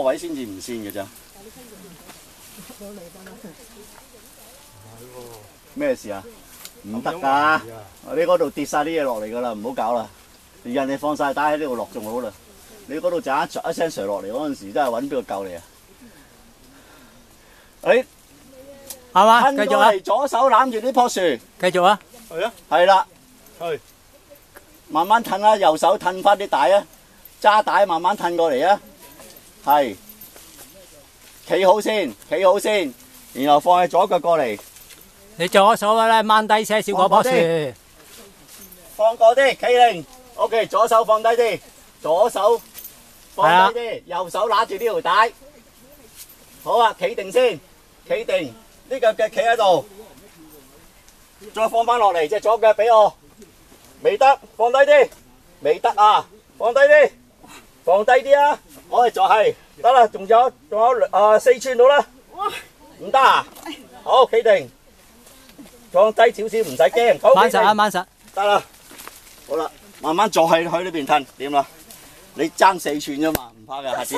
個位先至唔跣嘅咋。咩事啊？唔得㗎！你嗰度跌晒啲嘢落嚟㗎啦，唔好搞啦。人哋放晒帶喺呢度落仲好啦。你嗰度陣一聲垂落嚟嗰陣時，真係揾邊個救你啊？誒，係嘛？繼續繼續啊！左手攬住呢棵樹，繼續啊！係啊，係啦，係。慢慢褪啦，右手褪翻啲帶啊，揸帶慢慢褪過嚟啊，係，企好先，企好先，然後放喺左腳過嚟，你左手咧掹低些少嗰棵樹，放過啲，企定 ，OK， 左手放低啲，左手放低啲，右手揦住呢條帶，好啊，企定先，企定，呢腳企喺度，再放翻落嚟，隻左腳俾我。未得，放低啲，未得啊，放低啲，放低啲啊，我哋就係得啦，仲有4寸到啦，唔得啊，好企定，放低少少唔使驚，好掹實啊掹實，得啦，好啦，慢慢坐喺呢邊褪，點啦？你爭4寸啫嘛，唔怕嘅，下次。